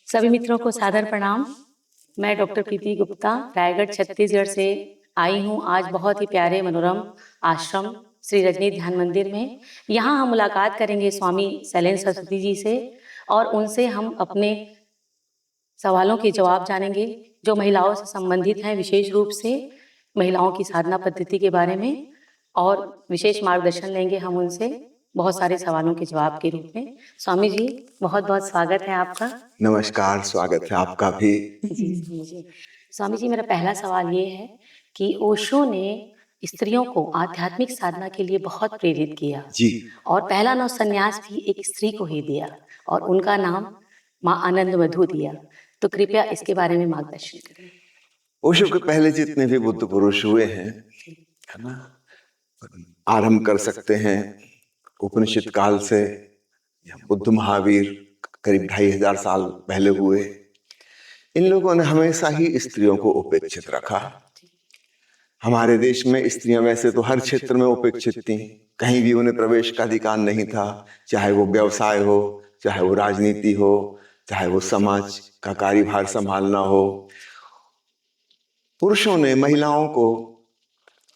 सभी मित्रों को सादर प्रणाम। मैं डॉक्टर प्रीति गुप्ता रायगढ़ छत्तीसगढ़ से आई हूँ आज बहुत ही प्यारे मनोरम आश्रम श्री रजनी ध्यान मंदिर में। यहाँ हम मुलाकात करेंगे स्वामी शैलेंद्र सरस्वती जी से और उनसे हम अपने सवालों के जवाब जानेंगे जो महिलाओं से संबंधित हैं, विशेष रूप से महिलाओं की साधना पद्धति के बारे में, और विशेष मार्गदर्शन लेंगे हम उनसे बहुत सारे सवालों के जवाब के रूप में। स्वामी जी, बहुत बहुत स्वागत है आपका। नमस्कार, स्वागत है आपका भी। जी। स्वामी जी, मेरा पहला सवाल ये है कि ओशो ने स्त्रियों को आध्यात्मिक साधना के लिए बहुत प्रेरित किया जी। और पहला नौ संन्यास भी एक स्त्री को ही दिया और उनका नाम माँ आनंद मधु दिया, तो कृपया इसके बारे में मार्गदर्शन करें। ओशो के पहले जितने भी बुद्ध पुरुष हुए हैं, है ना, आरंभ कर सकते हैं उपनिषद काल से। बुद्ध महावीर करीब 2500 साल पहले हुए। इन लोगों ने हमेशा ही स्त्रियों को उपेक्षित रखा। हमारे देश में स्त्रियां वैसे तो हर क्षेत्र में उपेक्षित थीं, कहीं भी उन्हें प्रवेश का अधिकार नहीं था, चाहे वो व्यवसाय हो, चाहे वो राजनीति हो, चाहे वो समाज का कार्यभार संभालना हो। पुरुषों ने महिलाओं को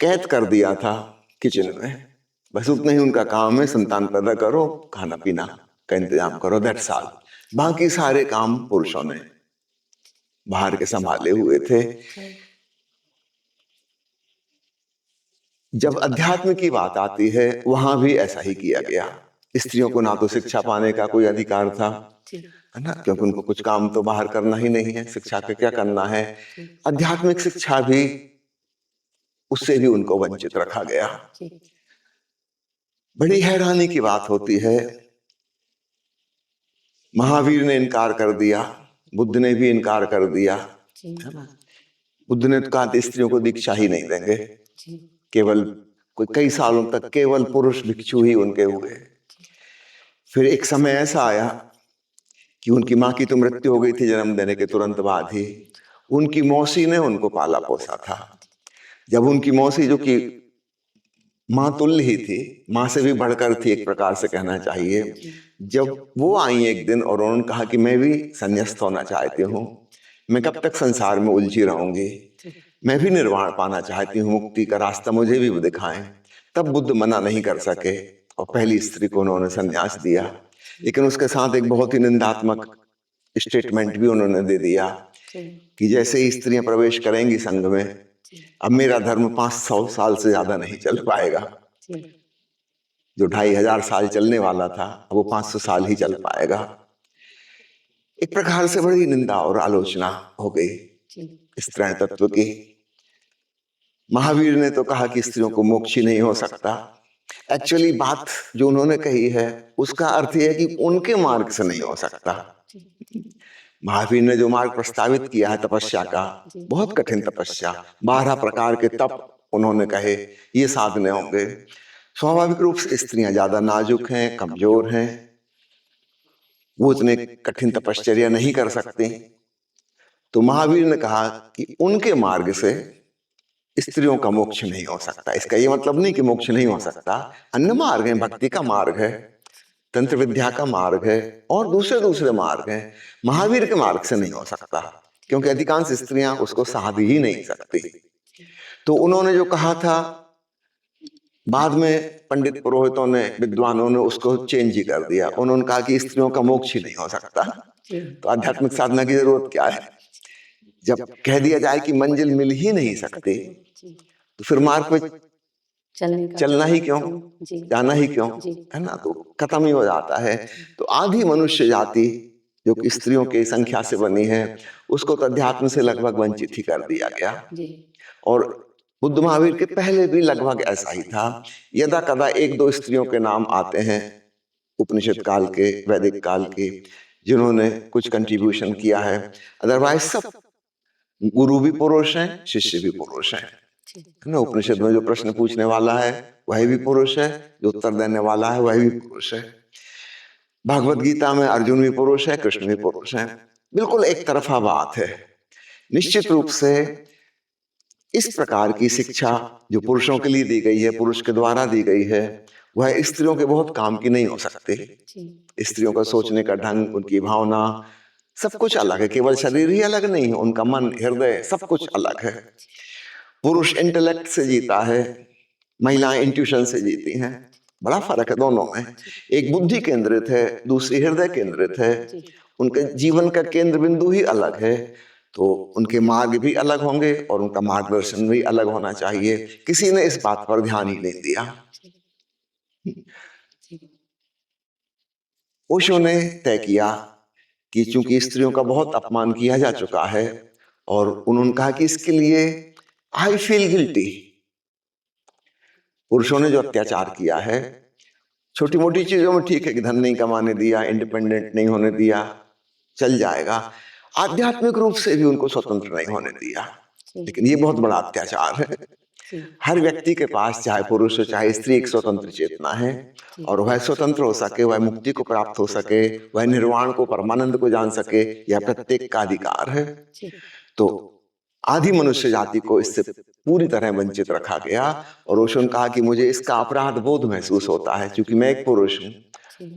कैद कर दिया था किचन में, बस उतना ही उनका काम है, संतान पैदा करो, खाना पीना का इंतजाम करो, दैट्स ऑल। बाकी सारे काम पुरुषों ने बाहर के संभाले हुए थे। जब अध्यात्म की बात आती है वहां भी ऐसा ही किया गया। स्त्रियों को ना तो शिक्षा पाने का कोई अधिकार था, है ना, क्योंकि उनको कुछ काम तो बाहर करना ही नहीं है, शिक्षा पे क्या करना है। आध्यात्मिक शिक्षा भी, उससे भी उनको वंचित रखा गया। बड़ी हैरानी की बात होती है, महावीर ने इनकार कर दिया, बुद्ध ने भी इनकार कर दिया, है ना। बुद्ध ने तो कहा स्त्रियों को दीक्षा ही नहीं देंगे, केवल कई सालों तक केवल पुरुष भिक्षु ही उनके हुए। फिर एक समय ऐसा आया कि उनकी माँ की तो मृत्यु हो गई थी जन्म देने के तुरंत बाद ही। उनकी मौसी ने उनको पाला पोसा था। जब उनकी मौसी, जो कि माँ तुल्य ही थी, माँ से भी बढ़कर थी एक प्रकार से कहना चाहिए, जब वो आई एक दिन और उन्होंने कहा कि मैं भी संन्यास्त होना चाहती हूँ, मैं कब तक संसार में उलझी रहूंगी, मैं भी निर्वाण पाना चाहती हूँ, मुक्ति का रास्ता मुझे भी दिखाएं। तब बुद्ध मना नहीं कर सके और पहली स्त्री को उन्होंने संन्यास दिया। लेकिन उसके साथ एक बहुत ही निंदात्मक स्टेटमेंट भी उन्होंने दे दिया कि जैसे ही स्त्रियां प्रवेश करेंगी संघ में, अब मेरा धर्म 500 साल से ज्यादा नहीं चल पाएगा। जो 2500 साल चलने वाला था वो 500 साल ही चल पाएगा। एक प्रकार से बड़ी निंदा और आलोचना हो गई स्त्री तत्व की। महावीर ने तो कहा कि स्त्रियों को मोक्ष ही नहीं हो सकता। एक्चुअली बात जो उन्होंने कही है उसका अर्थ यह है कि उनके मार्ग से नहीं हो सकता। महावीर ने जो मार्ग प्रस्तावित किया है तपस्या का, बहुत कठिन तपस्या, 12 प्रकार के तप उन्होंने कहे, ये साधने होंगे। स्वाभाविक रूप से स्त्रियां ज्यादा नाजुक हैं, कमजोर हैं, वो इतने कठिन तपश्चर्या नहीं कर सकती। तो महावीर ने कहा कि उनके मार्ग से स्त्रियों का मोक्ष नहीं हो सकता। इसका ये मतलब नहीं कि मोक्ष नहीं हो सकता, अन्य मार्ग है, भक्ति का मार्ग है, तंत्र विद्या का मार्ग है और दूसरे मार्ग हैं। महावीर के मार्ग से नहीं हो सकता क्योंकि अधिकांश स्त्रियां उसको साध ही नहीं सकती। तो उन्होंने जो कहा था, बाद में पंडित पुरोहितों ने, विद्वानों ने उसको चेंज ही कर दिया। उन्होंने कहा कि स्त्रियों का मोक्ष ही नहीं हो सकता, तो आध्यात्मिक साधना की जरूरत क्या है। जब कह दिया जाए कि मंजिल मिल ही नहीं सकती तो फिर मार्ग पे चलना ही क्यों, जाना ही क्यों, है ना, तो खत्म ही हो जाता है। तो आधी मनुष्य जाति जो कि स्त्रियों की संख्या से बनी है, उसको तो अध्यात्म से लगभग वंचित ही कर दिया गया। और बुद्ध महावीर के पहले भी लगभग ऐसा ही था। यदा कदा एक दो स्त्रियों के नाम आते हैं उपनिषद काल के, वैदिक काल के, जिन्होंने कुछ कंट्रीब्यूशन किया है। अदरवाइज सब गुरु भी पुरुष हैं, शिष्य भी पुरुष हैं, है ना। उपनिषद में जो प्रश्न पूछने वाला है वह भी पुरुष है, जो उत्तर देने वाला है वह भी पुरुष है। भगवत गीता में अर्जुन भी पुरुष है, कृष्ण भी पुरुष है। बिल्कुल एक तरफा बात है। निश्चित रूप से इस प्रकार की शिक्षा जो पुरुषों के लिए दी गई है, पुरुष के द्वारा दी गई है, वह स्त्रियों के बहुत काम की नहीं हो सकती। स्त्रियों का सोचने का ढंग, उनकी भावना, सब कुछ अलग है, केवल शरीर ही अलग नहीं है, उनका मन, हृदय, सब कुछ अलग है। पुरुष इंटेलेक्ट से जीता है, महिलाएं इंट्यूशन से जीती हैं। बड़ा फर्क है दोनों में। एक बुद्धि केंद्रित है, दूसरी हृदय केंद्रित है। उनके जीवन का केंद्र बिंदु ही अलग है, तो उनके मार्ग भी अलग होंगे और उनका मार्गदर्शन भी अलग होना चाहिए। किसी ने इस बात पर ध्यान ही नहीं दिया। ओशो ने तय किया कि चूंकि स्त्रियों का बहुत अपमान किया जा चुका है, और उन्होंने कहा कि इसके लिए आई फील गिल्टी। पुरुषों ने जो अत्याचार किया है, छोटी मोटी चीजों में ठीक है कि धन नहीं कमाने दिया, इंडिपेंडेंट नहीं होने दिया, चल जाएगा। आध्यात्मिक रूप से भी उनको स्वतंत्र नहीं होने दिया, लेकिन ये बहुत बड़ा अत्याचार है। हर व्यक्ति के पास, चाहे पुरुष हो चाहे स्त्री, एक स्वतंत्र चेतना है, और वह स्वतंत्र हो सके, वह मुक्ति को प्राप्त हो सके, वह निर्वाण को, परमानंद को जान सके, यह प्रत्येक का अधिकार है। तो आदि मनुष्य जाति को इससे पूरी तरह वंचित रखा गया। और ओशो ने कहा कि मुझे इसका अपराध बोध महसूस होता है, क्योंकि मैं एक पुरुष हूं।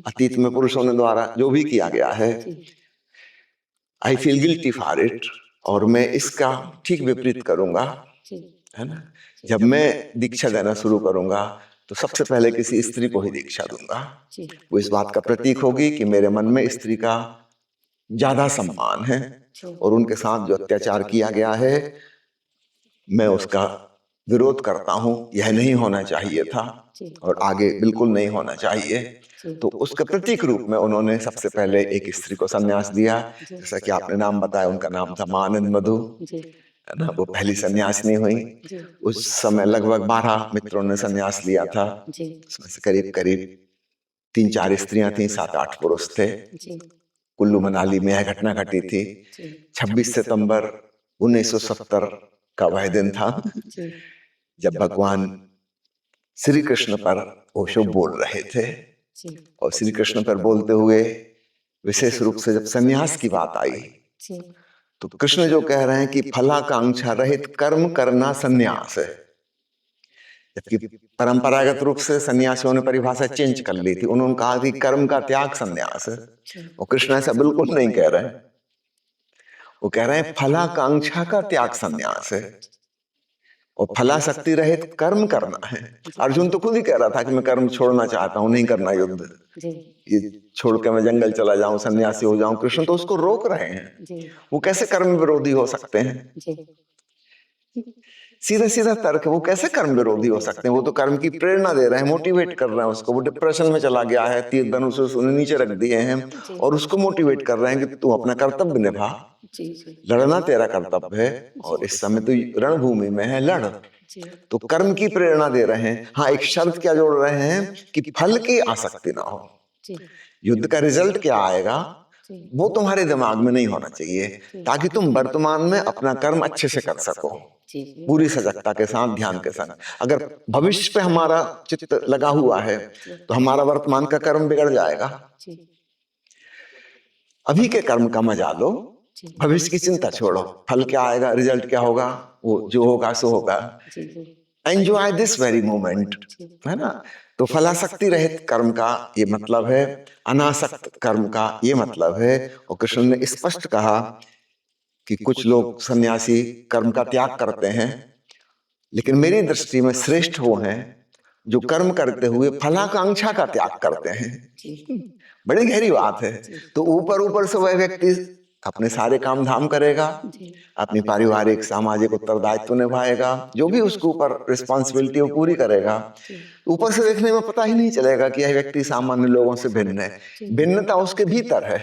अतीत में पुरुषों ने द्वारा जो भी किया गया है, I feel guilty for it, और मैं इसका ठीक विपरीत करूंगा, है ना। जब मैं दीक्षा देना शुरू करूंगा तो सबसे पहले किसी स्त्री को ही दीक्षा दूंगा। वो इस बात का प्रतीक होगी कि मेरे मन में स्त्री का ज्यादा सम्मान है, और उनके साथ जो अत्याचार किया गया है, मैं उसका विरोध करता हूं। यह नहीं होना चाहिए था, और आगे बिल्कुल नहीं होना चाहिए। तो उसके प्रतीक रूप में उन्होंने सबसे पहले एक स्त्री को संन्यास दिया। जैसा कि आपने नाम बताया, उनका नाम था मानंद मधु, है ना। वो पहली सन्यासिनी हुई। उस समय लगभग 12 मित्रों ने सन्यास लिया था। उसमें से करीब करीब 3-4 स्त्रियां थीं, 7-8 पुरुष थे। कुल्लू मनाली में यह घटना घटी थी। 26 सितंबर 1970 का वह दिन था जब भगवान श्री कृष्ण पर ओशो बोल रहे थे। और श्री कृष्ण पर बोलते हुए विशेष रूप से जब सन्यास की बात आई, तो कृष्ण जो कह रहे हैं कि फलाकांक्षा रहित कर्म करना सन्यास है। जबकि परंपरागत रूप से सन्यासियों ने परिभाषा चेंज कर ली थी। उन्होंने कहा कि कर्म का त्याग सन्यास है, और कृष्ण ऐसा बिल्कुल नहीं कह रहे हैं। वो कह रहे हैं फलाकांक्षा का त्याग सन्यास है, और फलाशक्ति रहित कर्म करना है। अर्जुन तो खुद ही कह रहा था कि मैं कर्म छोड़ना चाहता हूं, नहीं करना युद्ध, ये छोड़ के मैं जंगल चला जाऊं, सन्यासी हो जाऊं। कृष्ण तो उसको रोक रहे हैं। वो कैसे कर्म विरोधी हो सकते हैं? सीधा सीधा तर्क है, वो कैसे कर्म विरोधी हो सकते हैं? वो तो कर्म की प्रेरणा दे रहे हैं, मोटिवेट कर रहे हैं उसको। वो डिप्रेशन में चला गया है, तीर धनुष उसने नीचे रख दिए हैं, और उसको मोटिवेट कर रहे हैं कि तू अपना कर्तव्य निभा, लड़ना तेरा कर्तव्य है, और इस समय तू रणभूमि में है, लड़। तो कर्म की प्रेरणा दे रहे हैं। हाँ, एक शर्त क्या जोड़ रहे हैं कि फल की आसक्ति ना हो। युद्ध का रिजल्ट क्या आएगा वो तुम्हारे दिमाग में नहीं होना चाहिए, ताकि तुम वर्तमान में अपना कर्म अच्छे से कर सको, पूरी सजगता के साथ, ध्यान के साथ। अगर भविष्य पे हमारा चित्त लगा हुआ है तो हमारा वर्तमान का कर्म बिगड़ जाएगा। अभी के कर्म का मजा लो, भविष्य की चिंता छोड़ो। फल क्या आएगा, रिजल्ट क्या होगा, वो जो होगा सो होगा। एंजॉय दिस वेरी मोमेंट, है ना। तो फलासक्ति रहित कर्म का ये मतलब है, अनासक्त कर्म का ये मतलब है। और कृष्ण ने स्पष्ट कहा कि कुछ लोग सन्यासी कर्म का त्याग करते हैं, लेकिन मेरी दृष्टि में श्रेष्ठ वो हैं जो कर्म करते हुए फलाकांक्षा का त्याग करते हैं। बड़ी गहरी बात है। तो ऊपर ऊपर से वह व्यक्ति अपने सारे काम धाम करेगा, अपनी पारिवारिक सामाजिक उत्तरदायित्व निभाएगा, जो भी उसके ऊपर रिस्पॉन्सिबिलिटी वो पूरी करेगा। ऊपर से देखने में पता ही नहीं चलेगा कि यह व्यक्ति सामान्य लोगों से भिन्न है। भिन्नता उसके भीतर है,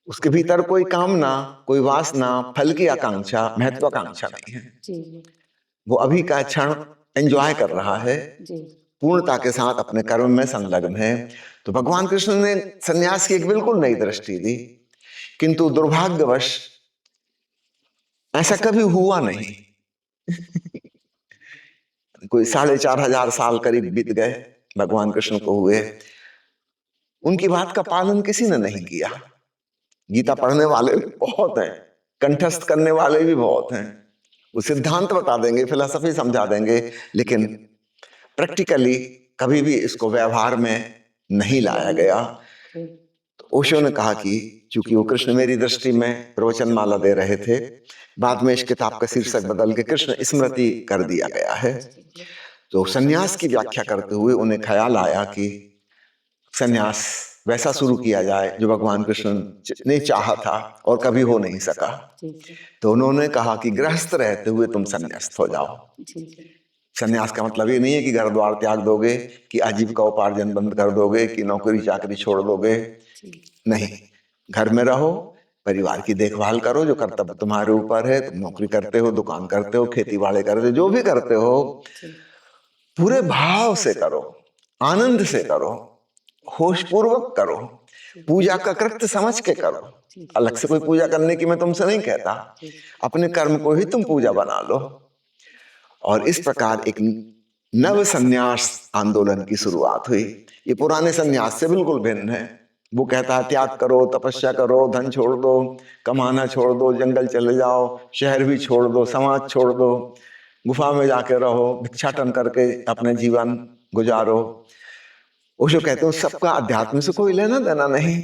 उसके भीतर कोई कामना, कोई वासना, फल की आकांक्षा, महत्वाकांक्षा नहीं है। वो अभी का क्षण एंजॉय कर रहा है, पूर्णता के साथ अपने कर्म में संलग्न है। तो भगवान कृष्ण ने सन्यास की एक बिल्कुल नई दृष्टि दी, किंतु दुर्भाग्यवश ऐसा कभी हुआ नहीं। कोई 4500 साल करीब बीत गए, भगवान कृष्ण को हुए, उनकी बात का पालन किसी ने नहीं किया। गीता पढ़ने वाले बहुत हैं, कंठस्थ करने वाले भी बहुत हैं, वो सिद्धांत बता देंगे, फिलॉसफी समझा देंगे, लेकिन प्रैक्टिकली कभी भी इसको व्यवहार में नहीं लाया गया। तो ओशो ने कहा कि चूंकि वो कृष्ण मेरी दृष्टि में प्रवचन माला दे रहे थे, बाद में इस किताब का शीर्षक बदल के कृष्ण स्मृति कर दिया गया है। तो सन्यास की व्याख्या करते हुए उन्हें ख्याल आया कि सन्यास वैसा शुरू किया जाए जो भगवान कृष्ण ने चाहा था और कभी हो नहीं सका। तो उन्होंने कहा कि गृहस्थ रहते हुए तुम सन्यास्त हो जाओ। सन्यास का मतलब ये नहीं है कि घर द्वार त्याग दोगे, कि आजीविका उपार्जन बंद कर दोगे, कि नौकरी चाकरी छोड़ दोगे। नहीं, घर में रहो, परिवार की देखभाल करो, जो कर्तव्य तुम्हारे ऊपर है। तुम नौकरी करते हो, दुकान करते हो, खेती बाड़ी करते हो, जो भी करते हो पूरे भाव से करो, आनंद से करो, होश पूर्वक करो, पूजा का कृत्य समझ के करो। अलग से कोई पूजा करने की मैं तुमसे नहीं कहता, अपने कर्म को ही तुम पूजा बना लो। और इस प्रकार एक नव संन्यास आंदोलन की शुरुआत हुई। ये पुराने संन्यास से बिल्कुल भिन्न है। वो कहता है त्याग करो, तपस्या करो, धन छोड़ दो, कमाना छोड़ दो, जंगल चले जाओ, शहर भी छोड़ दो, समाज छोड़ दो, गुफा में जाके रहो, भिक्षाटन करके अपने जीवन गुजारो। ओशो कहते हैं सबका अध्यात्म से कोई लेना देना नहीं,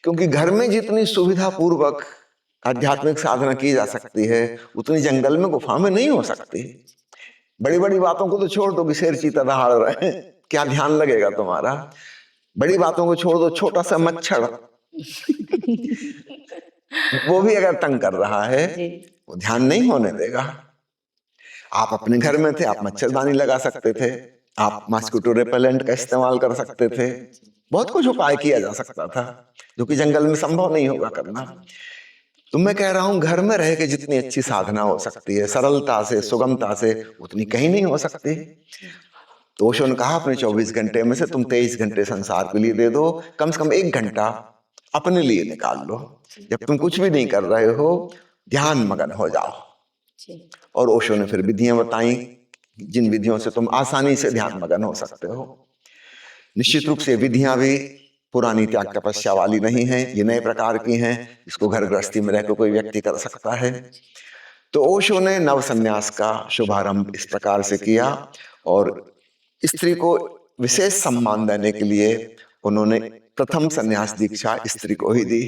क्योंकि घर में जितनी सुविधा पूर्वक आध्यात्मिक साधना की जा सकती है उतनी जंगल में गुफा में नहीं हो सकती। बड़ी बड़ी बातों को तो छोड़ दो कि शेर चीता दहाड़ रहे, क्या ध्यान लगेगा तुम्हारा। बड़ी बातों को छोड़ दो, छोटा सा मच्छर वो भी अगर तंग कर रहा है वो ध्यान नहीं होने देगा। आप अपने घर में थे, आप मच्छरदानी लगा सकते थे, आप मॉस्किटो रिपेलेंट का इस्तेमाल कर सकते थे, बहुत कुछ उपाय किया जा सकता था जो कि जंगल में संभव नहीं होगा करना। तो मैं कह रहा हूं घर में रह के जितनी अच्छी साधना हो सकती है सरलता से, सुगमता से, उतनी कहीं नहीं हो सकती। तो ओशो ने कहा अपने 24 घंटे में से तुम 23 घंटे संसार के लिए दे दो, कम से कम 1 घंटा अपने लिए निकाल लो। जब तुम कुछ भी नहीं कर रहे हो ध्यान मगन हो जाओ। और ओशो ने फिर विधियां बताई जिन विधियों से तुम आसानी से ध्यान मगन हो सकते हो। निश्चित रूप से विधियां भी पुरानी त्याग तपस्या वाली नहीं है, ये नए प्रकार की हैं, इसको घर गृहस्थी में रहकर कोई व्यक्ति कर सकता है। तो ओशो ने नव संन्यास का शुभारंभ इस प्रकार से किया और स्त्री को विशेष सम्मान देने के लिए उन्होंने प्रथम संन्यास दीक्षा स्त्री को ही दी।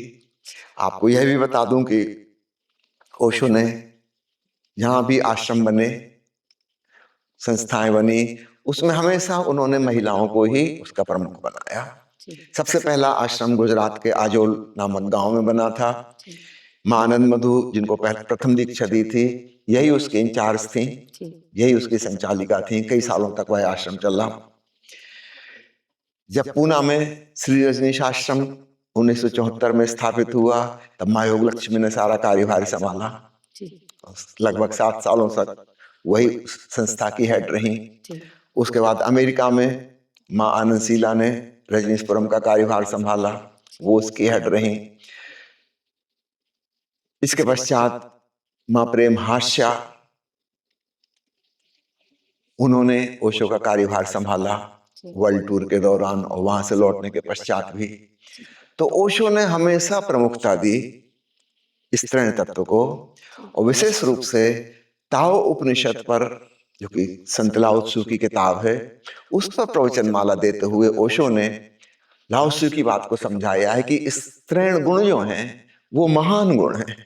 आपको यह भी बता दूं कि ओशो ने जहां भी आश्रम बने, संस्थाएं बनी, उसमें हमेशा उन्होंने महिलाओं को ही उसका प्रमुख बनाया। सबसे पहला आश्रम गुजरात के आजोल नामक गांव में बना था। मां आनंद मधु जिनको प्रथम दीक्षा दी थी, यही उसकी इंचार्ज थी, यही उसकी संचालिका थी। कई सालों तक वह आश्रम चला। जब पूना में श्री रजनीश आश्रम 1974 में स्थापित हुआ, तब मां योग लक्ष्मी ने सारा कार्यभार संभाला। लगभग 7 सालों तक वही संस्था की हेड रही। उसके बाद अमेरिका में मां आनंदशीला ने रजनीशपुरम का कार्यभार संभाला, वो उसकी हेड रही। इसके पश्चात मां प्रेम हास्या, उन्होंने ओशो का कार्यभार संभाला वर्ल्ड टूर के दौरान और वहां से लौटने के पश्चात भी। तो ओशो ने हमेशा प्रमुखता दी इस त्रैण तत्व को, और विशेष रूप से ताओ उपनिषद पर, जो कि संत लाओ त्सु की किताब है, उस पर प्रवचन माला देते हुए ओशो ने लाओ त्सु की बात को समझाया है कि इस त्रैण गुण जो हैं वो महान गुण हैं।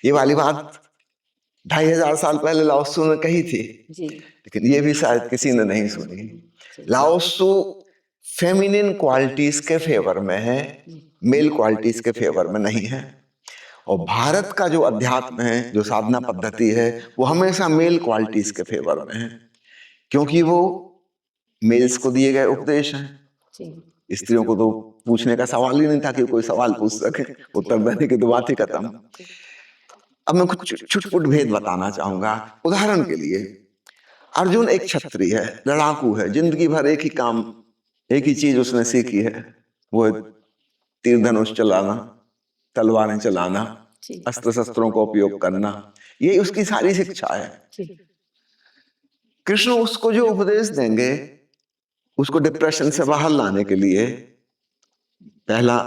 ये वाली बात 2500 साल पहले लाओ त्सु ने कही थी, लेकिन ये भी शायद किसी ने नहीं सुनी। लाओ त्सु फेमिनिन क्वालिटीज के फेवर में है, मेल क्वालिटीज के फेवर में नहीं है। और भारत का जो अध्यात्म है, जो साधना पद्धति है, वो हमेशा मेल क्वालिटीज के फेवर में है, क्योंकि वो मेल्स को दिए गए उपदेश हैं। स्त्रियों को तो पूछने का सवाल ही नहीं था कि कोई सवाल पूछ सके, उत्तर देने की तो बात ही खत्म। अब मैं कुछ छुटपुट भेद बताना चाहूंगा। उदाहरण के लिए अर्जुन एक क्षत्रिय है, लड़ाकू है, जिंदगी भर एक ही काम, एक ही चीज उसने सीखी है, वो तीर धनुष चलाना, तलवारें चलाना, अस्त्र शस्त्रों का उपयोग करना, ये उसकी सारी शिक्षा है। कृष्ण उसको जो उपदेश देंगे, उसको डिप्रेशन से बाहर लाने के लिए, पहला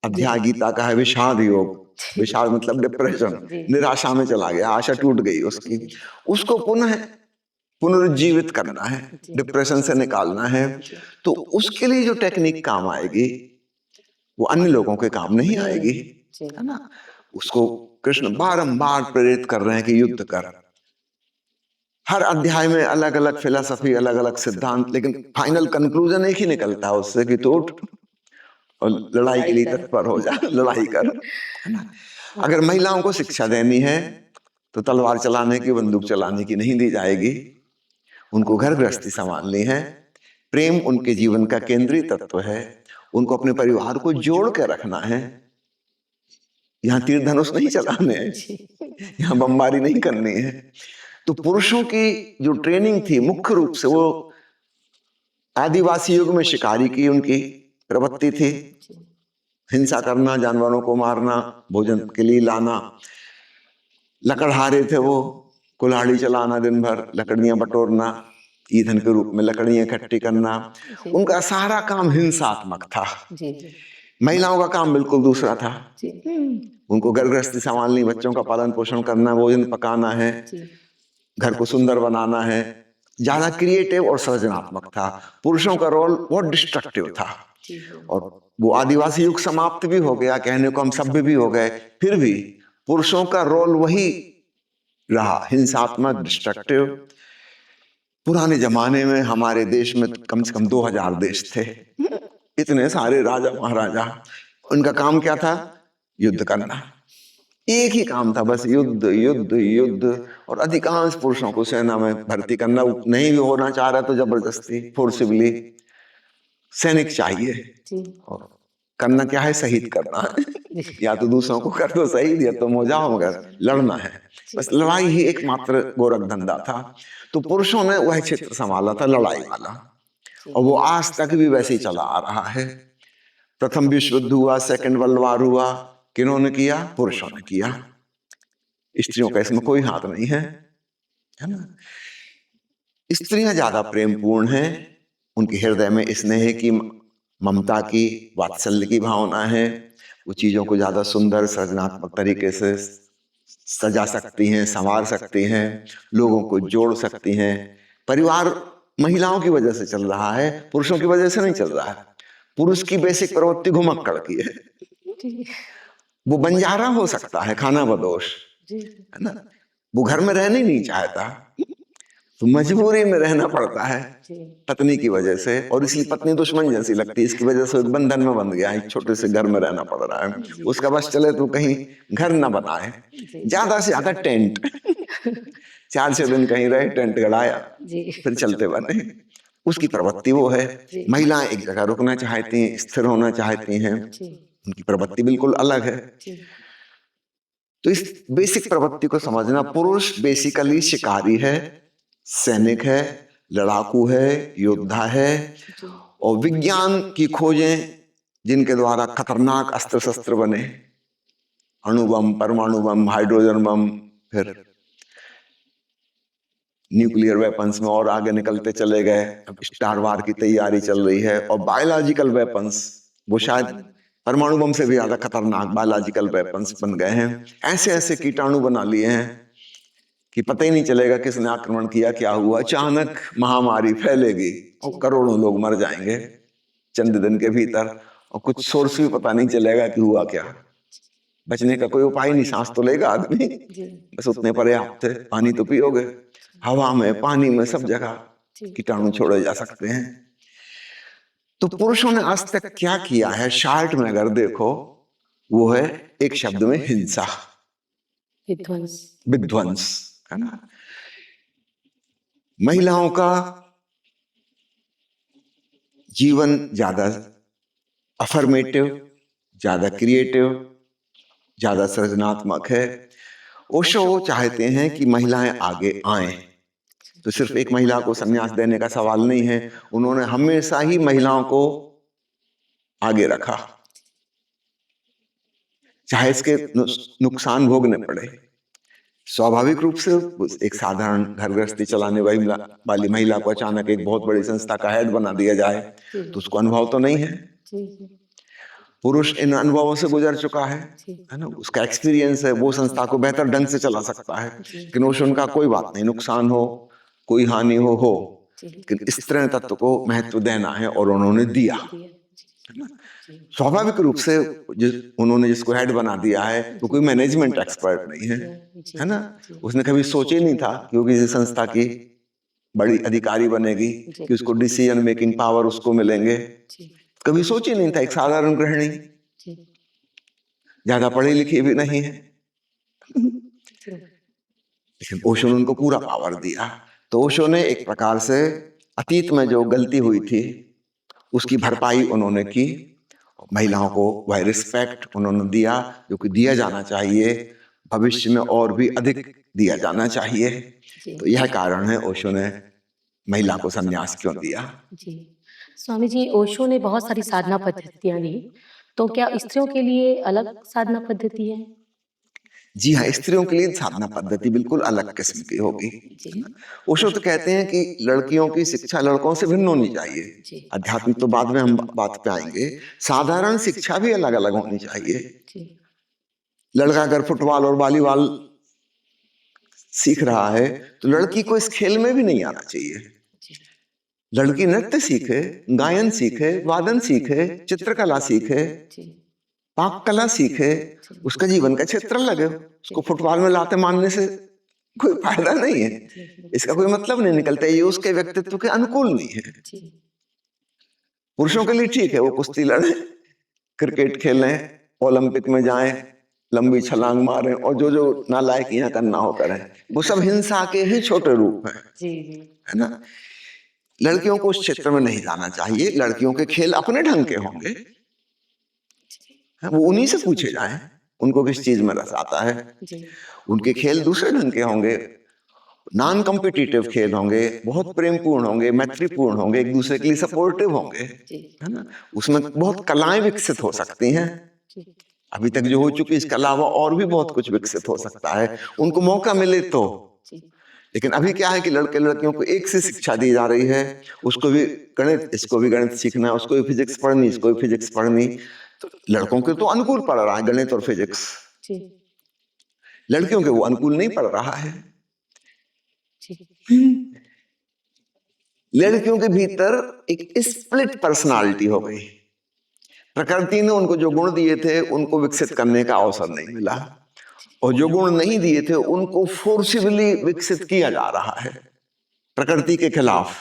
अध्याय गीता का है विषाद योग। विषाद मतलब डिप्रेशन, निराशा में चला गया, आशा टूट गई उसकी, उसको पुनः पुनरुज्जीवित करना है, डिप्रेशन से निकालना है। तो उसके लिए जो टेक्निक काम आएगी वो अन्य लोगों के काम नहीं आएगी, जी। है ना। उसको कृष्ण बारंबार प्रेरित कर रहे हैं कि युद्ध कर। हर अध्याय में अलग अलग फिलॉसफी, अलग अलग सिद्धांत, लेकिन फाइनल कंक्लूजन एक ही निकलता है उससे कि तू उठ और लड़ाई के लिए तत्पर हो जा, लड़ाई कर, है ना। अगर महिलाओं को शिक्षा देनी है तो तलवार चलाने की, बंदूक चलाने की नहीं दी जाएगी। उनको घर गृहस्थी संभालनी है। प्रेम उनके जीवन का केंद्रीय तत्व है। उनको अपने परिवार को जोड़ के रखना है। यहाँ तीर धनुष नहीं चलाने हैं, यहाँ बमबारी नहीं करनी है। तो पुरुषों की जो ट्रेनिंग थी मुख्य रूप से वो आदिवासी युग में शिकारी की उनकी प्रवृत्ति थी। हिंसा करना, जानवरों को मारना, भोजन के लिए लाना। लकड़हारे थे वो, कुल्हाड़ी चलाना, दिन भर लकड़ियां बटोरना, ईंधन के रूप में लकड़ियां इकट्ठी करना। उनका सारा काम हिंसात्मक था। महिलाओं का काम बिल्कुल दूसरा था। उनको घर गृहस्थी संभालनी, बच्चों का पालन पोषण करना, भोजन पकाना है, घर को सुंदर बनाना है। ज्यादा क्रिएटिव और सृजनात्मक था। पुरुषों का रोल बहुत डिस्ट्रक्टिव था। और वो आदिवासी युग समाप्त भी हो गया, कहने को हम सभ्य भी हो गए, फिर भी पुरुषों का रोल वही रहा, हिंसात्मक, डिस्ट्रक्टिव। पुराने जमाने में हमारे देश में कम से कम 2000 देश थे, इतने सारे राजा महाराजा। उनका काम क्या था? युद्ध करना। एक ही काम था बस, युद्ध युद्ध युद्ध। और अधिकांश पुरुषों को सेना में भर्ती करना, नहीं भी होना चाह रहा तो जबरदस्ती, फोर्सिबली सैनिक चाहिए। और करना क्या है? शहीद करना है। या तो दूसरों को कर दो शहीद, या तुम हो जाओ, मगर लड़ना है। बस लड़ाई ही एकमात्र गोरख धंधा था। तो पुरुषों ने वह क्षेत्र संभाला था, लड़ाई वाला। और वो आज तक भी वैसे ही चला आ रहा है। प्रथम विश्व युद्ध हुआ, सेकंड वर्ल्ड वॉर हुआ, किन्होंने किया? पुरुषों ने किया। स्त्रियों का इसमें कोई हाथ नहीं है, है ना। स्त्रियां ज्यादा प्रेमपूर्ण हैं। उनके हृदय में स्नेह की, ममता की, वात्सल्य की भावना है। वो चीजों को ज्यादा सुंदर, सृजनात्मक तरीके से सजा सकती हैं, संवार सकती हैं, लोगों को जोड़ सकती हैं। परिवार महिलाओं की वजह से चल रहा है, पुरुषों की वजह से नहीं चल रहा है। पुरुष की बेसिक प्रवृत्ति घुमक्कड़ की है। वो बंजारा हो सकता है, खाना बदोश, है ना। वो घर में रहने नहीं चाहता, तो मजबूरी में रहना पड़ता है पत्नी की वजह से। और इसलिए पत्नी दुश्मन जैसी लगती है, इसकी वजह से बंधन में बंध गया है, एक छोटे से घर में रहना पड़ रहा है। उसका बस चले तो कहीं घर ना बनाए, ज्यादा से ज्यादा टेंट 4-6 दिन कहीं रहे, टेंट गड़ाया, फिर चलते बने। उसकी प्रवृत्ति वो है। महिलाएं एक जगह रुकना चाहती हैं, स्थिर होना चाहती हैं। उनकी प्रवृत्ति बिल्कुल अलग है। तो इस बेसिक प्रवृत्ति को समझना। पुरुष बेसिकली शिकारी है, सैनिक है, लड़ाकू है, योद्धा है। और विज्ञान की खोजें जिनके द्वारा खतरनाक अस्त्र शस्त्र बने, अणुबम, परमाणु बम, हाइड्रोजन बम, फिर न्यूक्लियर वेपन्स में और आगे निकलते चले गए। अब स्टार वार की तैयारी चल रही है। और बायोलॉजिकल वेपन्स, वो शायद परमाणु बम से भी ज्यादा खतरनाक बायोलॉजिकल वेपन्स बन गए हैं। ऐसे ऐसे कीटाणु बना लिए हैं कि पता ही नहीं चलेगा किसने आक्रमण किया, क्या हुआ। अचानक महामारी फैलेगी और करोड़ों लोग मर जाएंगे चंद दिन के भीतर, और कुछ सोर्स भी पता नहीं चलेगा कि हुआ क्या। बचने का कोई उपाय नहीं, सांस तो लेगा आदमी, बस उतने पर्याप्त है। पानी तो पियोगे, हवा में, पानी में, सब जगह कीटाणु छोड़े जा सकते हैं। तो पुरुषों ने आज तक क्या किया है, शार्ट में अगर देखो, वो है एक शब्द में हिंसा, विध्वंस, है ना। महिलाओं का जीवन ज्यादा अफर्मेटिव, ज्यादा क्रिएटिव, ज्यादा सृजनात्मक है। ओशो चाहते हैं कि महिलाएं आगे आएं। तो सिर्फ एक महिला को संन्यास देने का सवाल नहीं है, उन्होंने हमेशा ही महिलाओं को आगे रखा, चाहे इसके नुकसान भोगने पड़े। स्वाभाविक रूप से एक साधारण घर गृहस्थी चलाने वाली महिला को अचानक एक बहुत बड़ी संस्था का हेड बना दिया जाए तो उसको अनुभव तो नहीं है। पुरुष इन अनुभवों से गुजर चुका है ना, उसका एक्सपीरियंस है, वो संस्था को बेहतर ढंग से चला सकता है। लेकिन उनका कोई बात नहीं, नुकसान हो, कोई हानि हो, लेकिन इस तरह तत्व को महत्व देना है और उन्होंने दिया। स्वाभाविक रूप से उन्होंने जिसको हेड बना दिया है वो कोई मैनेजमेंट एक्सपर्ट नहीं है ना। उसने कभी सोचा ही नहीं था कि वो किसी संस्था की बड़ी अधिकारी बनेगी, कि उसको डिसीजन मेकिंग पावर उसको मिलेंगे। कभी सोच ही नहीं था। एक साधारण गृहिणी, ज्यादा पढ़ी लिखी भी नहीं है, लेकिन ओशो ने उनको पूरा पावर दिया। तो ओशो ने एक प्रकार से अतीत में जो गलती हुई थी उसकी भरपाई उन्होंने की। महिलाओं को वह रिस्पेक्ट उन्होंने दिया जो कि दिया जाना चाहिए, भविष्य में और भी अधिक दिया जाना चाहिए। तो यह कारण है ओशो ने महिला को संन्यास क्यों दिया। जी स्वामी जी, ओशो ने बहुत सारी साधना पद्धतियां दी, तो क्या स्त्रियों के लिए अलग साधना पद्धति है? जी हाँ, स्त्रियों के लिए साधना पद्धति बिल्कुल अलग किस्म की होगी। ओशो तो कहते हैं कि लड़कियों की शिक्षा लड़कों से भिन्न होनी चाहिए। अध्यात्म तो बाद में हम बात पे आएंगे। साधारण शिक्षा भी अलग अलग होनी चाहिए। लड़का अगर फुटबॉल और वॉलीबॉल सीख रहा है तो लड़की को इस खेल में भी नहीं आना चाहिए। लड़की नृत्य सीखे, गायन सीखे, वादन सीखे, चित्रकला सीखे, पाक कला सीखे, उसका जीवन का क्षेत्र लगे। उसको फुटबॉल में लाते मारने से कोई फायदा नहीं है, इसका कोई मतलब नहीं निकलता। ये उसके व्यक्तित्व के अनुकूल नहीं है। पुरुषों के लिए ठीक है, वो कुश्ती लड़े, क्रिकेट खेलें, ओलंपिक में जाएं, लंबी छलांग मारें और जो जो नालायकियां करना हो करें। वो सब हिंसा के ही छोटे रूप हैं, है ना। लड़कियों को उस क्षेत्र में नहीं जाना चाहिए। लड़कियों के खेल अपने ढंग के होंगे, वो उन्हीं से पूछे जाएं उनको किस चीज में रस आता है। उनके खेल दूसरे ढंग के होंगे, नॉन कॉम्पिटिटिव खेल होंगे, बहुत प्रेमपूर्ण होंगे, मैत्रीपूर्ण होंगे, एक दूसरे के लिए सपोर्टिव होंगे, है ना। उसमें बहुत कलाएं विकसित हो सकती हैं। अभी तक जो हो चुकी इसके अलावा और भी बहुत कुछ विकसित हो सकता है, उनको मौका मिले तो। लेकिन अभी क्या है कि लड़के लड़कियों को एक से शिक्षा दी जा रही है। उसको भी गणित, इसको भी गणित सीखना है, उसको भी फिजिक्स पढ़नी, इसको भी फिजिक्स पढ़नी। तो लड़कों के तो अनुकूल पढ़ रहा है गणित और फिजिक्स, लड़कियों के वो अनुकूल नहीं पढ़ रहा है। लड़कियों के भीतर एक स्प्लिट पर्सनालिटी हो गई। प्रकृति ने उनको जो गुण दिए थे उनको विकसित करने का अवसर नहीं मिला, और जो गुण नहीं दिए थे उनको फोर्सिबली विकसित किया जा रहा है प्रकृति के खिलाफ।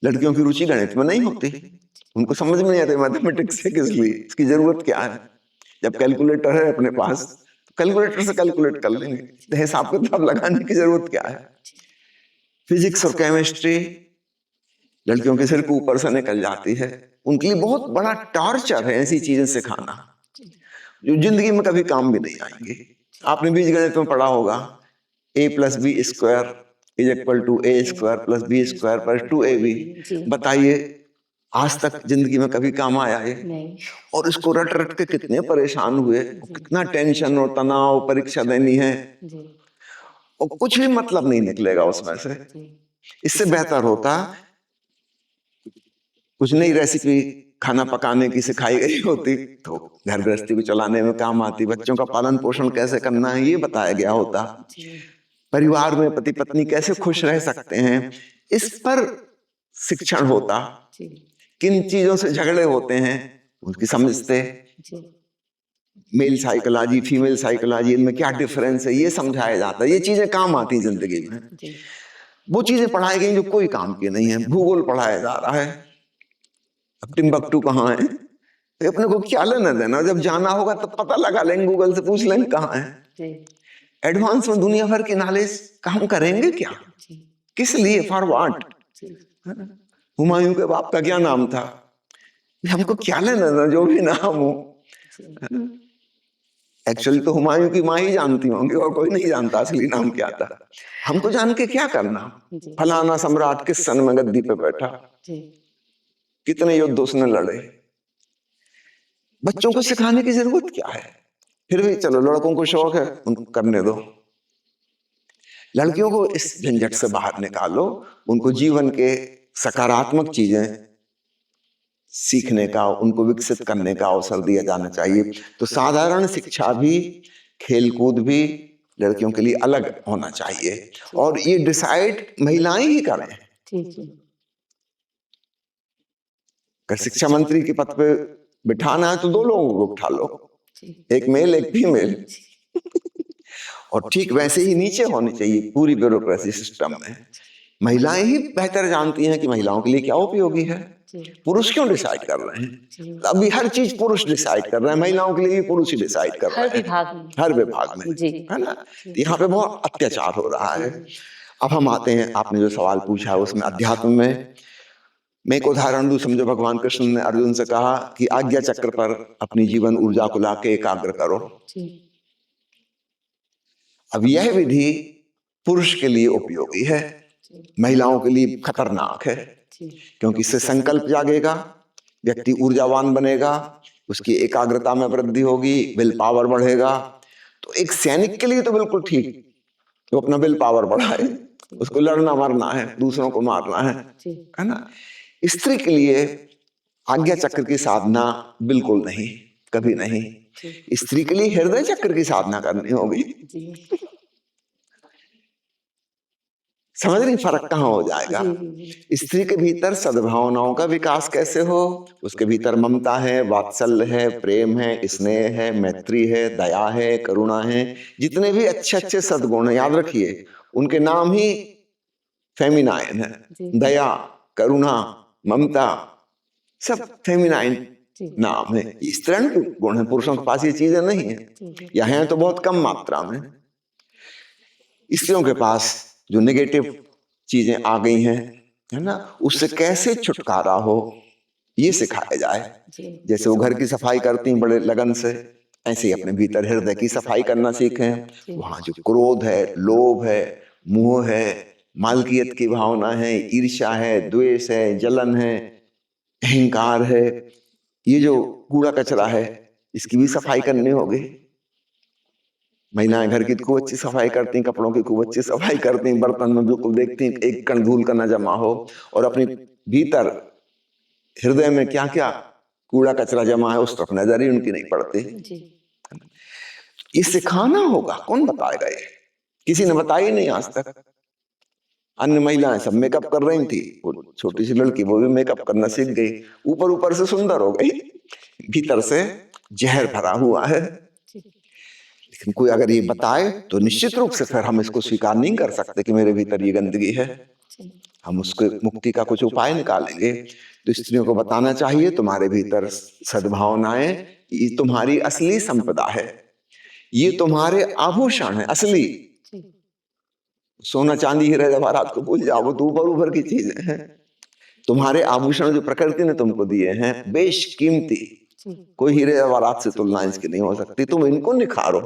लड़कियों की रुचि गणित में नहीं होती, उनको समझ में नहीं आती मैथमेटिक्स से किस लिए, इसकी जरूरत क्या है। जब कैलकुलेटर है अपने पास तो कैलकुलेटर से कैलकुलेट कर लेंगे, तो हिसाब किताब लगाने की जरूरत क्या है। फिजिक्स और केमिस्ट्री लड़कियों के सिर के ऊपर से निकल जाती है। उनके लिए बहुत बड़ा टॉर्चर है ऐसी चीजें सिखाना जो जिंदगी में कभी काम भी नहीं आएंगे। आपने बीजगणित में पढ़ा होगा, a + b² = a² + b² + 2ab। बताइए आज तक जिंदगी में कभी काम आया है? और इसको रट रट के कितने परेशान हुए, कितना टेंशन और तनाव, परीक्षा देनी है और कुछ भी मतलब नहीं निकलेगा उसमें से। इससे बेहतर होता कुछ नई रेसिपी खाना पकाने की सिखाई गई होती तो घर गृहस्थी को चलाने में काम आती। बच्चों का पालन पोषण कैसे करना है ये बताया गया होता। परिवार में पति पत्नी कैसे खुश रह सकते हैं इस पर शिक्षण होता। किन चीजों से झगड़े होते हैं उसकी समझते, मेल साइकोलॉजी, फीमेल साइकोलॉजी, इनमें क्या डिफरेंस है ये समझाया जाता। ये चीजें काम आती जिंदगी में। वो चीजें पढ़ाई गई जो कोई काम की नहीं है। भूगोल पढ़ाया जा रहा है, अब टिम्बकटू कहाँ है तो अपने को क्या लेना देना, जब जाना होगा तो पता लगा लेंगे, गूगल से पूछ लेंगे कहाँ है। एडवांस में दुनिया भर की नॉलेज काम करेंगे क्या, किस लिए, फॉर व्हाट। हुमायूं के बाप का क्या नाम था, हमको क्या लेना देना जो भी नाम हो। एक्चुअली तो हुमायूं की माँ ही जानती होंगी और कोई नहीं जानता असली नाम क्या था। हमको जान के क्या करना, फलाना सम्राट किस सन में गद्दी पे बैठा, कितने युद्ध उसने लड़े। बच्चों को सिखाने की जरूरत क्या है। फिर भी चलो लड़कों को शौक है उनको करने दो। लड़कियों को इस झंझट से बाहर निकालो, उनको जीवन के सकारात्मक चीजें सीखने का, उनको विकसित करने का अवसर दिया जाना चाहिए। तो साधारण शिक्षा भी, खेलकूद भी लड़कियों के लिए अलग होना चाहिए और ये डिसाइड महिलाएं ही करें। अगर शिक्षा मंत्री के पद पे बिठाना है तो 2 लोगों को उठा लो, एक मेल एक फीमेल। और ठीक वैसे ही नीचे होनी चाहिए पूरी ब्यूरोक्रेसी सिस्टम में। महिलाएं ही बेहतर जानती हैं कि महिलाओं के लिए क्या उपयोगी है। पुरुष क्यों डिसाइड कर रहे हैं? अभी हर चीज पुरुष डिसाइड कर रहे हैं, महिलाओं के लिए भी पुरुष ही डिसाइड कर रहे हैं हर विभाग में, है ना। यहाँ पे बहुत अत्याचार हो रहा है। अब हम आते हैं, आपने जो सवाल पूछा है उसमें अध्यात्म में मैं एक उदाहरण दूं। समझो भगवान कृष्ण ने अर्जुन से कहा कि आज्ञा चक्र पर अपनी जीवन ऊर्जा को लाके एकाग्र करो। अब यह विधि पुरुष के लिए उपयोगी है, महिलाओं के लिए खतरनाक है, क्योंकि इससे संकल्प जागेगा, व्यक्ति ऊर्जावान बनेगा, उसकी एकाग्रता में वृद्धि होगी, विल पावर बढ़ेगा। तो एक सैनिक के लिए तो बिल्कुल ठीक, तो अपना विल पावर बढ़ाए, उसको लड़ना मरना है, दूसरों को मारना है ना। स्त्री के लिए आज्ञा चक्र की साधना बिल्कुल नहीं, कभी नहीं। स्त्री के लिए हृदय चक्र की साधना करनी होगी। समझ रही फर्क कहाँ हो जाएगा? स्त्री के भीतर सद्भावनाओं का विकास कैसे हो, उसके भीतर ममता है, वात्सल्य है, प्रेम है, स्नेह है, मैत्री है, दया है, करुणा है, जितने भी अच्छे अच्छे सद्गुण है, याद रखिए उनके नाम ही फेमिनाइन है। दया, करुणा, ममता, सब फेमिनाइन नाम है। स्त्रियों के गुण है, पुरुषों के पास ये चीजें नहीं है, या हैं तो बहुत कम मात्रा में। स्त्रियों के पास जो नेगेटिव चीजें आ गई हैं, है ना, उससे कैसे छुटकारा हो ये सिखाया जाए। जैसे वो घर की सफाई करती हैं बड़े लगन से, ऐसे ही अपने भीतर हृदय की सफाई करना सीखें। वहां जो क्रोध है, लोभ है, मोह है, मालकियत की भावना है, ईर्ष्या है, द्वेष है, जलन है, अहंकार है, ये जो कूड़ा कचरा है, इसकी भी सफाई करनी होगी। महिलाएं घर की खूब अच्छी सफाई करती, कपड़ों की खूब अच्छी सफाई करती, बर्तन में बिल्कुल देखती एक कण धूल का न जमा हो, और अपने भीतर हृदय में क्या क्या कूड़ा कचरा जमा है उस तरफ नजर ही उनकी नहीं पड़ती। ये सिखाना होगा, कौन बताएगा? ये किसी ने बताया ही नहीं आज तक। अन्य महिलाएं सब मेकअप कर रही थी, वो छोटी सी लड़की वो भी मेकअप करना सीख गई, ऊपर ऊपर से सुंदर हो गई, भीतर से जहर भरा हुआ है। लेकिन कोई अगर ये बताए तो निश्चित रूप से फिर हम इसको स्वीकार नहीं कर सकते कि मेरे भीतर ये गंदगी है। हम उसके मुक्ति का कुछ उपाय निकालेंगे। तो स्त्रियों को बताना चाहिए तुम्हारे भीतर सद्भावनाएं ये तुम्हारी असली संपदा है, ये तुम्हारे आभूषण है असली। सोना चांदी हीरे जवाहरात को भूल जाओ, वो तो ऊपर ऊपर की चीजें हैं। तुम्हारे आभूषण जो प्रकृति ने तुमको दिए हैं बेशकीमती, कोई हीरे जवाहरात से तुलना इसकी नहीं हो सकती। तुम इनको निखारो।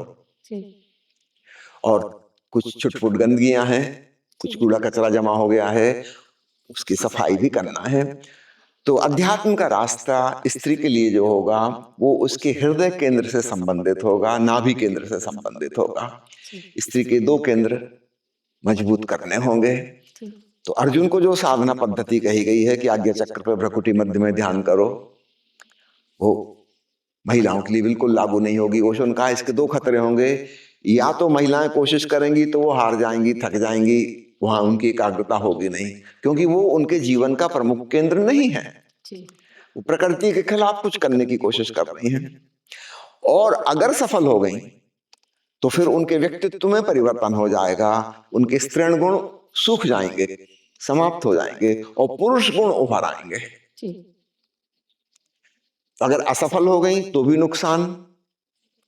और कुछ छुटपुट गंदगियां हैं, कुछ कूड़ा कचरा जमा हो गया है, उसकी सफाई भी करना है। तो अध्यात्म का रास्ता स्त्री के लिए जो होगा वो उसके हृदय केंद्र से संबंधित होगा, नाभि केंद्र से संबंधित होगा। स्त्री के 2 केंद्र मजबूत करने होंगे। तो अर्जुन को जो साधना पद्धति कही गई है कि आज्ञा चक्र पर भ्रकुटी मध्य में ध्यान करो, वो महिलाओं के लिए बिल्कुल लागू नहीं होगी। ओशो ने कहा इसके 2 खतरे होंगे, या तो महिलाएं कोशिश करेंगी तो वो हार जाएंगी, थक जाएंगी, वहां उनकी एकाग्रता होगी नहीं, क्योंकि वो उनके जीवन का प्रमुख केंद्र नहीं है। वो प्रकृति के खिलाफ कुछ करने की कोशिश कर रही हैं। और अगर सफल हो गई तो फिर उनके व्यक्तित्व में परिवर्तन हो जाएगा, उनके स्त्रीण गुण सूख जाएंगे, समाप्त हो जाएंगे, और पुरुष गुण उभर आएंगे। अगर असफल हो गई तो भी नुकसान,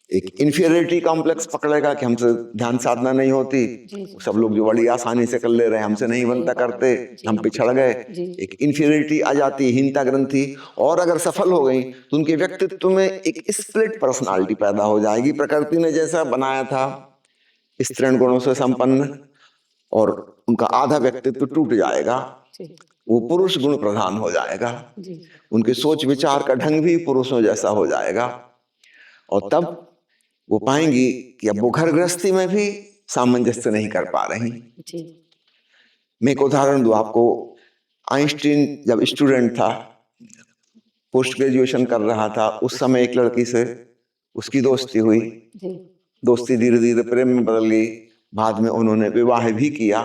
एक इंफीरियरिटी कॉम्प्लेक्स पकड़ेगा कि हमसे ध्यान साधना नहीं होती, सब लोग जो बड़ी आसानी से कर ले रहे हैं हमसे नहीं बनता करते, हम पिछड़ गए, एक इंफीरियरिटी आ जाती है, हीनता ग्रंथि। और अगर सफल हो गई तो उनके व्यक्तित्व में एक स्प्लिट पर्सनालिटी पैदा हो जाएगी। प्रकृति ने जैसा बनाया था स्त्रीण गुणों से संपन्न, और उनका आधा व्यक्तित्व टूट जाएगा, वो पुरुष गुण प्रधान हो जाएगा। उनके सोच विचार का ढंग भी पुरुषों जैसा हो जाएगा, और तब वो पाएंगी कि अब वो घर गृहस्थी में भी सामंजस्य नहीं कर पा रही। मैं एक उदाहरण दूं आपको। आइंस्टीन जब स्टूडेंट था, पोस्ट ग्रेजुएशन कर रहा था, उस समय एक लड़की से उसकी दोस्ती हुई। दोस्ती धीरे धीरे प्रेम में बदल गई, बाद में उन्होंने विवाह भी किया।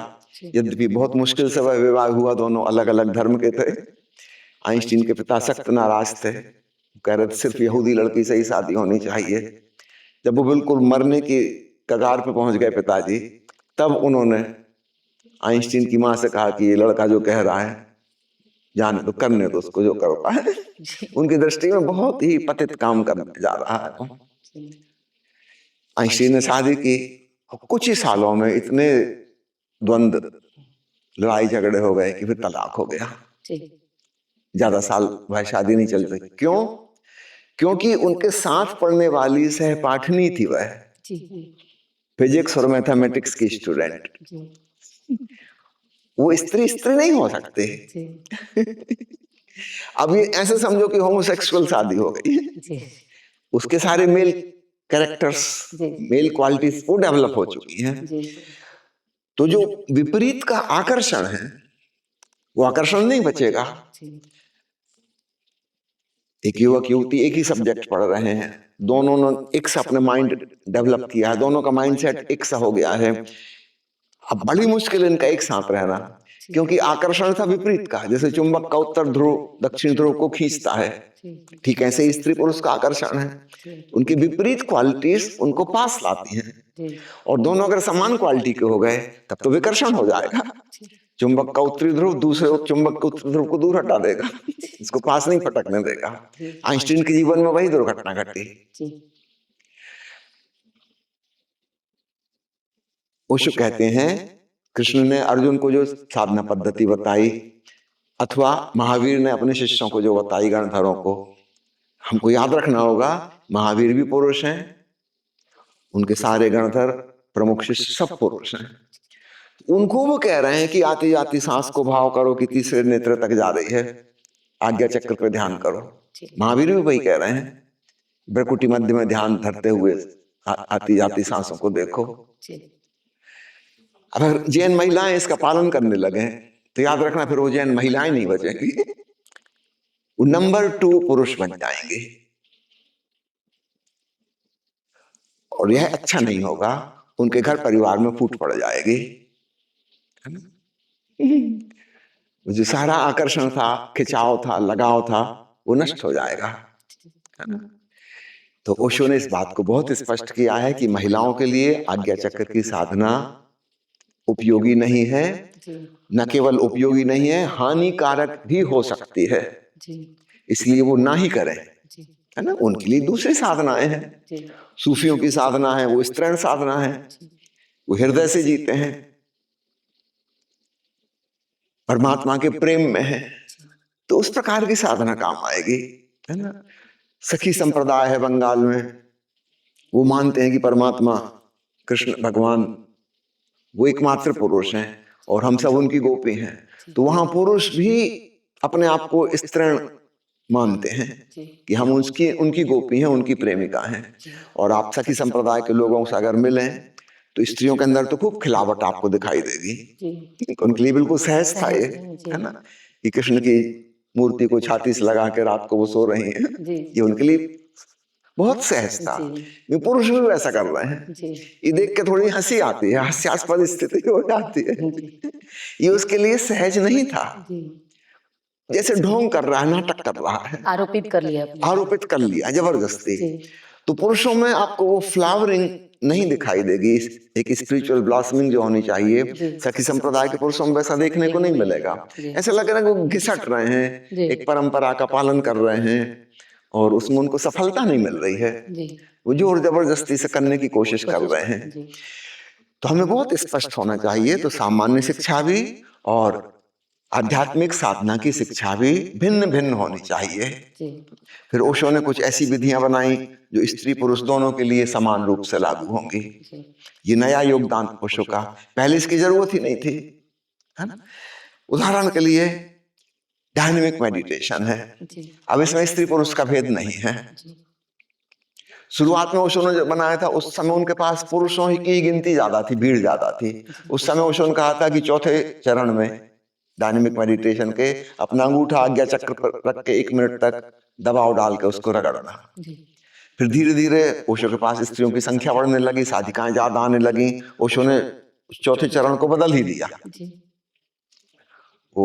यद्यपि बहुत मुश्किल से वह विवाह हुआ, दोनों अलग अलग धर्म के थे। आइंस्टीन के पिता सख्त नाराज थे, कह रहे थे सिर्फ यहूदी लड़की से ही शादी होनी चाहिए। जब वो बिल्कुल मरने की कगार पे पहुंच गए पिताजी, तब उन्होंने आइंस्टीन की माँ से कहा कि ये लड़का जो कह रहा है जाने तो, करने दो उसको जो करता है। उनकी दृष्टि में बहुत ही पतित काम करने जा रहा है। आइंस्टीन ने शादी की, कुछ ही सालों में इतने द्वंद्व, लड़ाई झगड़े हो गए कि फिर तलाक हो गया। ज्यादा साल भाई शादी नहीं चल रही। क्यों? क्योंकि उनके साथ पढ़ने वाली सहपाठनी थी वह फिजिक्स और मैथमेटिक्स की स्टूडेंट। वो स्त्री स्त्री नहीं हो सकते। अब ये ऐसे समझो कि होमोसेक्सुअल शादी हो गई। उसके सारे मेल कैरेक्टर्स, मेल क्वालिटीज वो डेवलप हो चुकी हैं। तो जो विपरीत का आकर्षण है वो आकर्षण नहीं बचेगा। एक युवक युवती एक ही सब्जेक्ट पढ़ रहे हैं, दोनों ने एक सा अपने माइंड डेवलप किया है, दोनों का माइंडसेट एक सा हो गया है। अब बड़ी मुश्किल इनका एक साथ रहना, क्योंकि आकर्षण था विपरीत का। जैसे चुंबक का उत्तर ध्रुव दक्षिण ध्रुव को खींचता है, ठीक ऐसे ही स्त्री पुरुष का आकर्षण है। उनकी विपरीत क्वालिटीज उनको पास लाती हैं, और दोनों अगर समान क्वालिटी के हो गए तब तो विकर्षण हो जाएगा। चुंबक का उत्तरी ध्रुव दूसरे चुंबक के उत्तरी ध्रुव को दूर हटा देगा, इसको पास नहीं फटकने देगा। आइंस्टीन के जीवन में वही दुर्घटना घटी। ओशो कहते हैं कृष्ण ने अर्जुन को जो साधना पद्धति बताई, अथवा महावीर ने अपने शिष्यों को जो बताई गणधरों को, हमको याद रखना होगा महावीर भी पुरुष हैं, उनके सारे गणधर प्रमुख शिष्य सब पुरुष हैं। उनको वो कह रहे हैं कि आती जाती सांस को भाव करो कि तीसरे नेत्र तक जा रही है, आज्ञा चक्र पे ध्यान करो। महावीर भी वही कह रहे हैं, भ्रकुटी मध्य में ध्यान धरते हुए आती जाती सांसों को देखो। अगर जैन महिलाएं इसका पालन करने लगे तो याद रखना फिर वो जैन महिलाएं नहीं बचेंगी, वो नंबर 2 पुरुष बन जाएंगे, और यह अच्छा नहीं होगा। उनके घर परिवार में फूट पड़ जाएगी। जो सारा आकर्षण था, खिंचाव था, लगाव था, वो नष्ट हो जाएगा। तो ओशो ने इस बात को बहुत स्पष्ट किया है कि महिलाओं के लिए आज्ञा चक्र की साधना उपयोगी नहीं है। न केवल उपयोगी नहीं है, हानिकारक भी हो सकती है। इसलिए वो ना ही करें, है ना। उनके लिए दूसरी साधनाएं हैं। सूफियों की साधना है, वो स्त्रीण साधना है, वो हृदय से जीते हैं, परमात्मा के प्रेम में है, तो उस प्रकार की साधना काम आएगी, है ना। सखी संप्रदाय है बंगाल में, वो मानते हैं कि परमात्मा कृष्ण भगवान वो एकमात्र पुरुष हैं और हम सब उनकी गोपी हैं। तो वहां पुरुष भी अपने आप को स्त्रीण मानते हैं कि हम उनकी गोपी हैं, उनकी प्रेमिका हैं। और आप सखी संप्रदाय के लोगों से अगर मिलें तो स्त्रियों के अंदर तो खूब खिलावट आपको दिखाई देगी। उनके लिए बिल्कुल सहज था ये, है ना, कि कृष्ण की मूर्ति को छाती से लगा के रात को वो सो रही हैं, ये उनके लिए बहुत सहज था। पुरुष भी वैसा कर रहे हैं, ये देख के थोड़ी हंसी आती है, हास्यास्पद स्थिति हो जाती है। ये उसके लिए सहज नहीं था, जैसे ढोंग कर रहा है, नाटक कर रहा है, आरोपित कर लिया जबरदस्ती। तो पुरुषों में आपको वो फ्लावरिंग नहीं दिखाई देगी, एक स्पिरिचुअल ब्लॉसमिंग जो होनी चाहिए। सखी संप्रदाय के पुरुषों में वैसा देखने को नहीं मिलेगा। ऐसा लग रहा है वो घिसट रहे हैं, एक परंपरा का पालन कर रहे हैं और उसमें उनको सफलता नहीं मिल रही है, वो जोर जबरदस्ती से करने की कोशिश कर रहे हैं। तो हमें बहुत स्पष्ट होना चाहिए। तो सामान्य शिक्षा भी और आध्यात्मिक साधना की शिक्षा भी भिन्न भिन्न होनी चाहिए। फिर ओशो ने कुछ ऐसी विधियां बनाई जो स्त्री पुरुष दोनों के लिए समान रूप से लागू होंगी। ये नया योगदान ओशो का, पहले इसकी जरूरत ही नहीं थी, है ना। उदाहरण के लिए डायनेमिक मेडिटेशन है, अब इसमें स्त्री पुरुष का भेद नहीं है। शुरुआत में ओशो ने जो बनाया था उस समय उनके पास पुरुषों की गिनती ज्यादा थी, भीड़ ज्यादा थी। उस समय ओशो ने कहा था कि चौथे चरण में डायनेमिक मेडिटेशन के अपना अंगूठा आज्ञा चक्र पर रख के 1 मिनट तक दबाव डाल के उसको रगड़ना। फिर धीरे धीरे ओशो के पास स्त्रियों की संख्या बढ़ने लगी, साधिकाएं ज्यादा आने लगी। ओशो ने चौथे चरण को बदल ही दिया, वो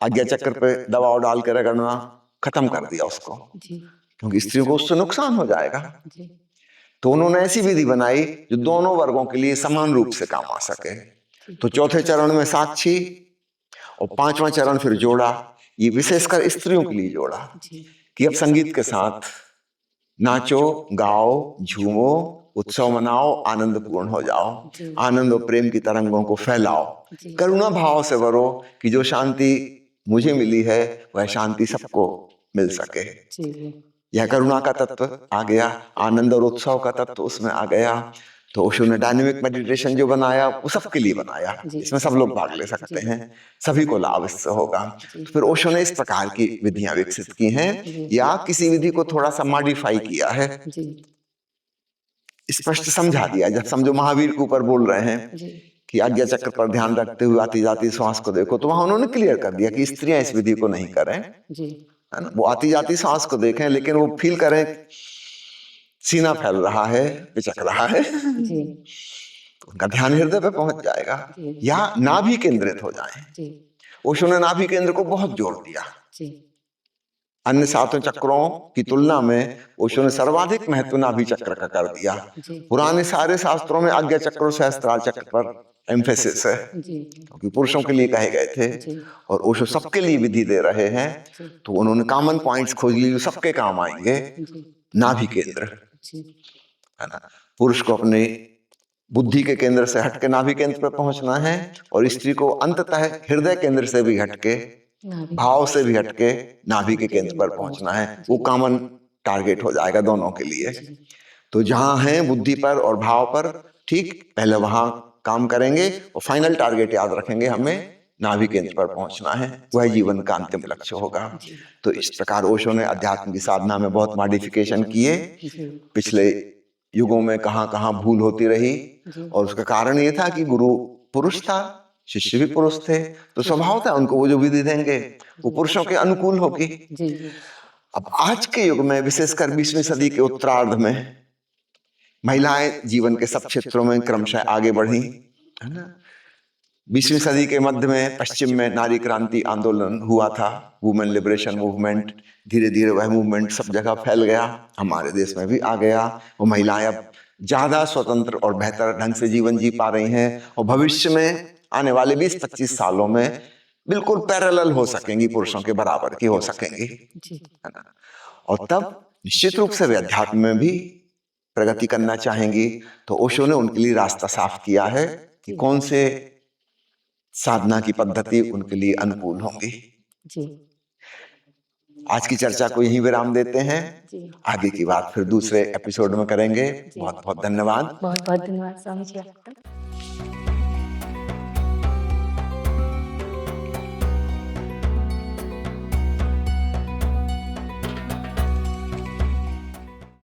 आज्ञा चक्र पे दबाव डाल के रगड़ना खत्म कर दिया उसको, जी क्योंकि स्त्रियों को उससे नुकसान हो जाएगा। जी तो उन्होंने ऐसी विधि बनाई जो दोनों वर्गों के लिए समान रूप से काम आ सके। तो चौथे चरण में साक्षी और पांचवा चरण फिर जोड़ा, ये विशेषकर स्त्रियों के लिए जोड़ा जी कि अब संगीत के साथ नाचो, गाओ, झूमो, उत्सव मनाओ, आनंद पूर्ण हो जाओ, जी आनंद और प्रेम की तरंगों को फैलाओ, जी करुणा भाव से भरो कि जो शांति मुझे मिली है वह शांति सबको मिल सके। जी यह करुणा का तत्व आ गया, आनंद और उत्सव का तत्व उसमें आ गया। तो ओशो ने डायनेमिक मेडिटेशन जो बनाया वो सबके लिए बनाया, जी। इसमें सब लोग भाग ले सकते हैं, सभी को लाभ इससे होगा। जी। तो फिर ओशो ने इस प्रकार की विधियां विकसित की हैं, जी। या किसी विधि को थोड़ा सा मॉडिफाई किया है, जी स्पष्ट समझा दिया। जब समझो महावीर के ऊपर बोल रहे हैं जी कि आज्ञा चक्र पर ध्यान रखते हुए आती जाती श्वास को देखो, तो वहां उन्होंने क्लियर कर दिया कि स्त्रियां इस विधि को नहीं करें, जी है ना। वो आती जाती सांस को देखें, लेकिन वो फील करें सीना फैल रहा है, पिचक रहा है, जी तो उनका ध्यान हृदय पे पहुंच जाएगा, जी। या नाभि केंद्रित हो जाए। जी ओशो ने नाभि केंद्र को बहुत जोर दिया। जी अन्य सातों चक्रों की तुलना में ओशो ने सर्वाधिक महत्व नाभि चक्र का कर दिया। जी पुराने सारे शास्त्रों में आज्ञा चक्र और सहस्त्रार चक्र पर एम्फेसिस है, जी क्योंकि पुरुषों के लिए कहे गए थे, जी और ओशो सबके लिए विधि दे रहे हैं। जी तो उन्होंने कॉमन पॉइंट्स खोज लिए जो सबके काम आएंगे। जी नाभि केंद्र, जी है ना, पुरुष को अपने बुद्धि के केंद्र से हटके नाभि केंद्र पर पहुंचना है, और स्त्री को अंततः हृदय केंद्र से भी हटके, नाभि भाव से भी हटके नाभि के केंद्र पर पहुंचना है। वो कॉमन टारगेट हो जाएगा दोनों के लिए। तो जहां है बुद्धि पर और भाव पर, ठीक पहले वहां काम करेंगे और फाइनल टारगेट याद रखेंगे, हमें नाभि केंद्र पर पहुंचना है, वह जीवन का अंतिम लक्ष्य होगा। तो इस प्रकार ओशो ने अध्यात्म की साधना में बहुत मॉडिफिकेशन किए। जी पिछले युगों में कहां कहां भूल होती रही, जी और उसका कारण ये था कि गुरु पुरुष था, शिष्य भी पुरुष थे, तो स्वभाव था उनको वो जो विधि देंगे वो पुरुषों के अनुकूल होगी। जी अब आज के युग में, विशेषकर 20वीं सदी के उत्तरार्ध में, महिलाएं जीवन के सब क्षेत्रों में क्रमशः आगे बढ़ी, है ना। 20वीं सदी के मध्य में पश्चिम में नारी क्रांति आंदोलन हुआ था, वुमेन लिबरेशन मूवमेंट। धीरे धीरे वह मूवमेंट सब जगह फैल गया, हमारे देश में भी आ गया। वो महिलाएं अब ज्यादा स्वतंत्र और बेहतर ढंग से जीवन जी पा रही हैं, और भविष्य में आने वाले 20-25 सालों में बिल्कुल पैरेलल हो सकेंगी, पुरुषों के बराबर की हो सकेंगी, जी है ना। और तब निश्चित रूप से वे अध्यात्म में भी प्रगति करना चाहेंगी। तो ओशो ने उनके लिए रास्ता साफ किया है कि कौन से साधना की पद्धति उनके लिए अनुकूल होंगी। जी आज की चर्चा को यहीं विराम देते हैं, जी आगे की बात फिर दूसरे एपिसोड में करेंगे। बहुत बहुत धन्यवाद। बहुत बहुत धन्यवाद स्वामी जी आपका।